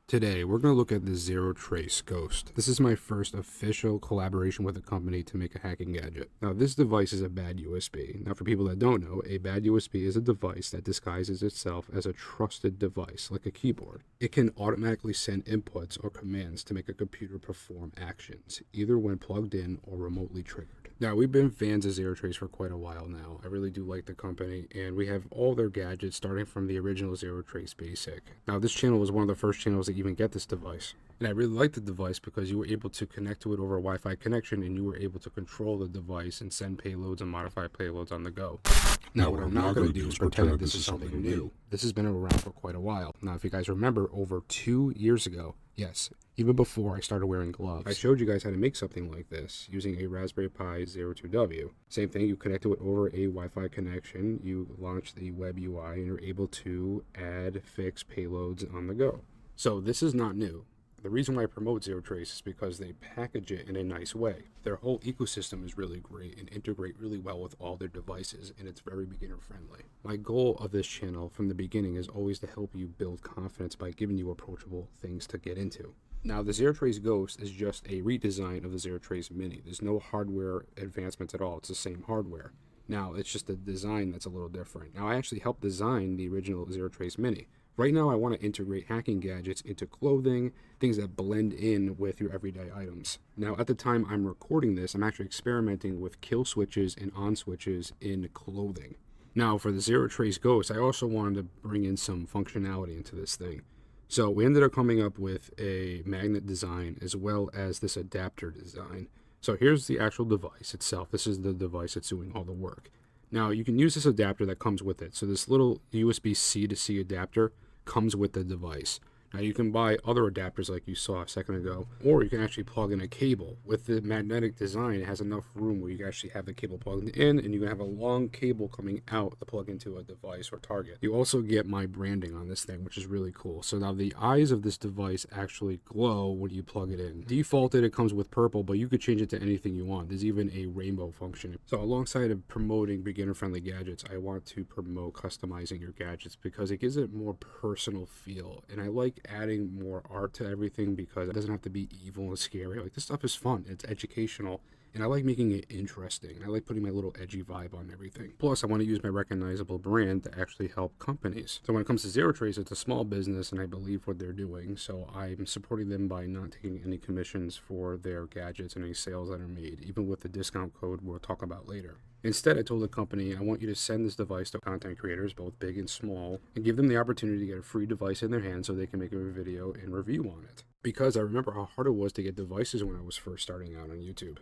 Today, we're going to look at the ZeroTrace Ghost. This is my first official collaboration with a company to make a hacking gadget. Now, this device is a bad USB. Now, for people that don't know, a bad USB is a device that disguises itself as a trusted device, like a keyboard. It can automatically send inputs or commands to make a computer perform actions, either when plugged in or remotely triggered. Now, we've been fans of ZeroTrace for quite a while now. I really do like the company, and we have all their gadgets starting from the original ZeroTrace Basic. Now, this channel was one of the first channels to even get this device. And I really liked the device because you were able to connect to it over a Wi-Fi connection, and you were able to control the device and send payloads and modify payloads on the go. Now, what I'm not going to do is pretend that this is something new. This has been around for quite a while. Now, if you guys remember, over 2 years ago, yes, even before I started wearing gloves, I showed you guys how to make something like this using a Raspberry Pi 02W. Same thing, you connect to it over a Wi-Fi connection, you launch the web UI, and you're able to add, fix payloads on the go. So this is not new. The reason why I promote ZeroTrace is because they package it in a nice way. Their whole ecosystem is really great and integrate really well with all their devices, and it's very beginner friendly. My goal of this channel from the beginning is always to help you build confidence by giving you approachable things to get into. Now, the ZeroTrace Ghost is just a redesign of the ZeroTrace Mini. There's no hardware advancements at all. It's the same hardware. Now, it's just a design that's a little different. Now, I actually helped design the original ZeroTrace Mini. Right now, I want to integrate hacking gadgets into clothing, things that blend in with your everyday items. Now, at the time I'm recording this, I'm actually experimenting with kill switches and on switches in clothing. Now, for the ZeroTrace Ghost, I also wanted to bring in some functionality into this thing. So we ended up coming up with a magnet design as well as this adapter design. So here's the actual device itself. This is the device that's doing all the work. Now, you can use this adapter that comes with it. So this little USB-C to C adapter comes with the device. Now, you can buy other adapters like you saw a second ago, or you can actually plug in a cable. With the magnetic design, it has enough room where you can actually have the cable plugged in, and you can have a long cable coming out to plug into a device or target. You also get my branding on this thing, which is really cool. So now the eyes of this device actually glow when you plug it in. Defaulted, it comes with purple, but you could change it to anything you want. There's even a rainbow function. So alongside of promoting beginner-friendly gadgets, I want to promote customizing your gadgets because it gives it more personal feel. And I like adding more art to everything because it doesn't have to be evil and scary. Like, this stuff is fun, it's educational, and I like making it interesting. I like putting my little edgy vibe on everything. Plus, I want to use my recognizable brand to actually help companies. So when it comes to ZeroTrace, it's a small business and I believe what they're doing, so I'm supporting them by not taking any commissions for their gadgets and any sales that are made, even with the discount code we'll talk about later. Instead, I told the company, I want you to send this device to content creators, both big and small, and give them the opportunity to get a free device in their hands so they can make a video and review on it. Because I remember how hard it was to get devices when I was first starting out on YouTube.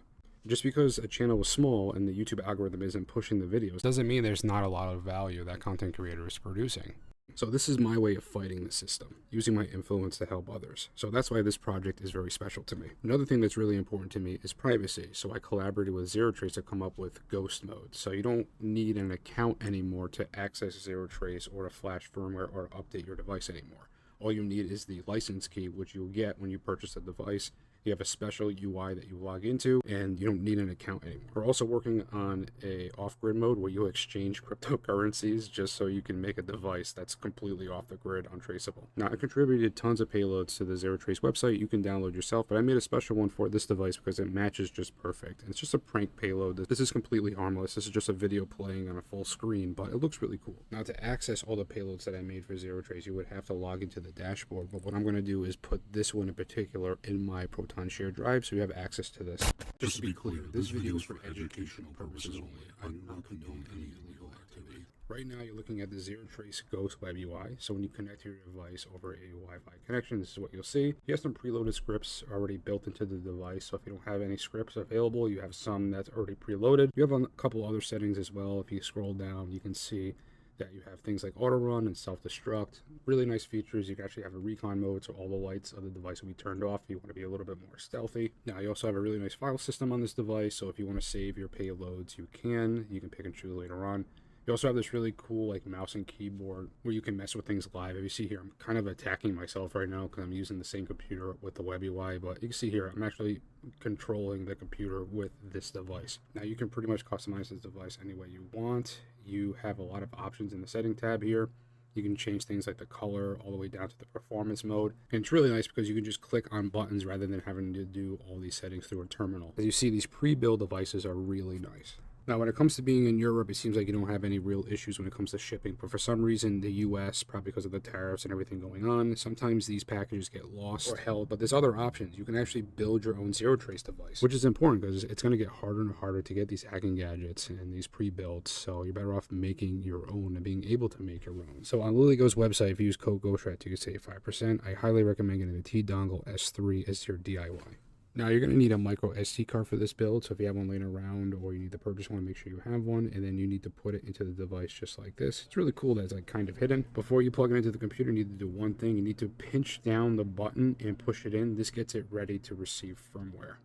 Just because a channel was small and the YouTube algorithm isn't pushing the videos doesn't mean there's not a lot of value that content creator is producing. So this is my way of fighting the system, using my influence to help others. So that's why this project is very special to me. Another thing that's really important to me is privacy. So I collaborated with ZeroTrace to come up with ghost mode. So you don't need an account anymore to access ZeroTrace or to flash firmware or update your device anymore. All you need is the license key, which you'll get when you purchase a device. You have a special UI that you log into, and you don't need an account anymore. We're also working on a off-grid mode where you'll exchange cryptocurrencies just so you can make a device that's completely off the grid, untraceable. Now, I contributed tons of payloads to the ZeroTrace website. You can download yourself, but I made a special one for this device because it matches just perfect. And it's just a prank payload. This is completely harmless. This is just a video playing on a full screen, but it looks really cool. Now, to access all the payloads that I made for ZeroTrace, you would have to log into the dashboard, but what I'm going to do is put this one in particular in my Proton shared drive so you have access to this. Just to be clear, this video is for educational purposes only. I do not condone any illegal activity. Right now you're looking at the ZeroTrace Ghost web UI. So when you connect your device over a Wi-Fi connection, this is what you'll see. You have some preloaded scripts already built into the device. So if you don't have any scripts available, you have some that's already preloaded. You have a couple other settings as well. If you scroll down, you can see that you have things like auto run and self-destruct. Really nice features. You can actually have a recon mode, so all the lights of the device will be turned off if you want to be a little bit more stealthy. Now, you also have a really nice file system on this device, so if you want to save your payloads, you can pick and choose later on. You also have this really cool like mouse and keyboard where you can mess with things live. If you see here, I'm kind of attacking myself right now because I'm using the same computer with the web UI, but you can see here, I'm actually controlling the computer with this device. Now, you can pretty much customize this device any way you want. You have a lot of options in the setting tab here. You can change things like the color all the way down to the performance mode. And it's really nice because you can just click on buttons rather than having to do all these settings through a terminal. As you see, these pre-built devices are really nice. Now, when it comes to being in Europe, it seems like you don't have any real issues when it comes to shipping. But for some reason, the US, probably because of the tariffs and everything going on, sometimes these packages get lost or held. But there's other options. You can actually build your own ZeroTrace device, which is important because it's going to get harder and harder to get these hacking gadgets and these pre-built. So you're better off making your own and being able to make your own. So on LilyGhost website, if you use code GhostStrats, you can save 5%. I highly recommend getting the T-Dongle S3 as your DIY. Now, you're going to need a micro SD card for this build, so if you have one laying around or you need to purchase one, make sure you have one, and then you need to put it into the device just like this. It's really cool that it's like kind of hidden. Before you plug it into the computer, you need to do one thing. You need to pinch down the button and push it in. This gets it ready to receive firmware.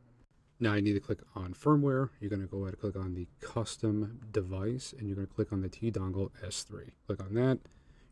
Now, you need to click on firmware. You're going to go ahead and click on the custom device, and you're going to click on the T-Dongle S3. Click on that.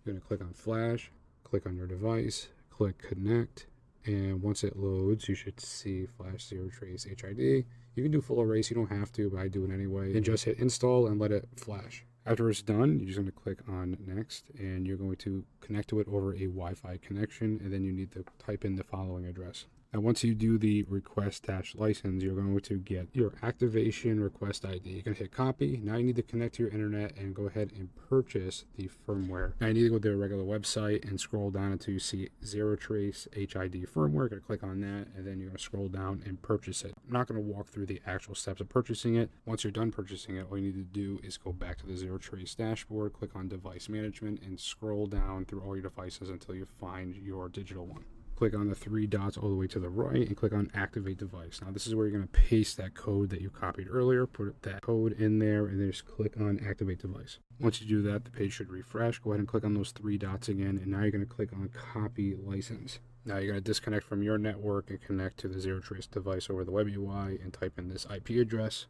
You're going to click on flash, click on your device, click connect. And once it loads, you should see flash ZeroTrace HID. You can do full erase, you don't have to, but I do it anyway. And just hit install and let it flash. After it's done, you're just going to click on next, and you're going to connect to it over a Wi-Fi connection, and then you need to type in the following address. Now, once you do the request-license, you're going to get your activation request ID. You can hit copy. Now you need to connect to your internet and go ahead and purchase the firmware. Now you need to go to a regular website and scroll down until you see ZeroTrace HID firmware. You're going to click on that, and then you're going to scroll down and purchase it. I'm not going to walk through the actual steps of purchasing it. Once you're done purchasing it, all you need to do is go back to the ZeroTrace dashboard, click on device management, and scroll down through all your devices until you find your digital one. Click on the three dots all the way to the right and click on activate device. Now this is where you're going to paste that code that you copied earlier, put that code in there, and then just click on activate device. Once you do that, the page should refresh. Go ahead and click on those three dots again, and now you're going to click on copy license. Now you're going to disconnect from your network and connect to the ZeroTrace device over the web UI and type in this IP address.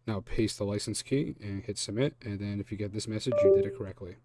Now paste the license key and hit submit, and then if you get this message, you did it correctly.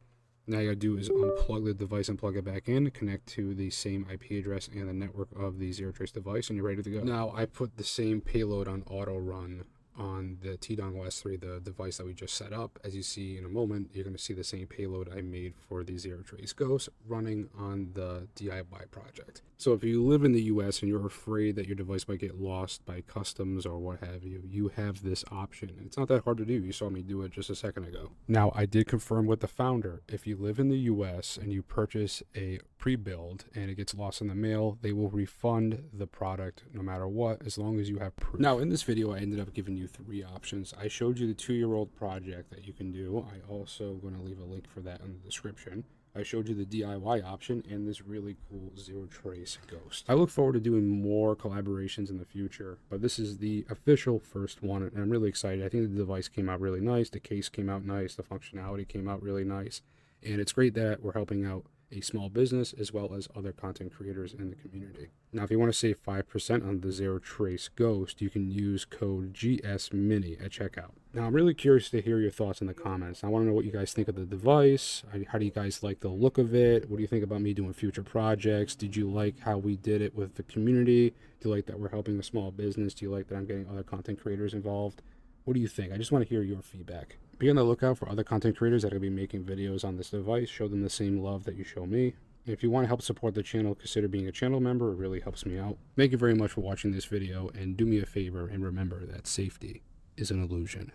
Now you gotta do is unplug the device and plug it back in, connect to the same IP address and the network of the ZeroTrace device, and you're ready to go. Now I put the same payload on auto run on the T-Dongle S3, the device that we just set up. As you see in a moment, you're going to see the same payload I made for the ZeroTrace Ghost running on the DIY project. So if you live in the US and you're afraid that your device might get lost by customs or what have you, you have this option. It's not that hard to do. You saw me do it just a second ago. Now, I did confirm with the founder, if you live in the US and you purchase a pre-build and it gets lost in the mail, they will refund the product no matter what, as long as you have proof. Now, in this video, I ended up giving you 3 options. I showed you the 2-year-old project that you can do. I also going to leave a link for that in the description. I showed you the DIY option and this really cool ZeroTrace Ghost. I look forward to doing more collaborations in the future, but this is the official first one, and I'm really excited. I think the device came out really nice, the case came out nice, the functionality came out really nice, and it's great that we're helping out a small business as well as other content creators in the community. Now, if you want to save 5% on the ZeroTrace Ghost, you can use code GS-Mini at checkout. Now, I'm really curious to hear your thoughts in the comments. I want to know what you guys think of the device. How do you guys like the look of it? What do you think about me doing future projects? Did you like how we did it with the community? Do you like that we're helping a small business? Do you like that I'm getting other content creators involved? What do you think? I just want to hear your feedback. Be on the lookout for other content creators that are going to be making videos on this device. Show them the same love that you show me. And if you want to help support the channel, consider being a channel member. It really helps me out. Thank you very much for watching this video, and do me a favor and remember that safety is an illusion.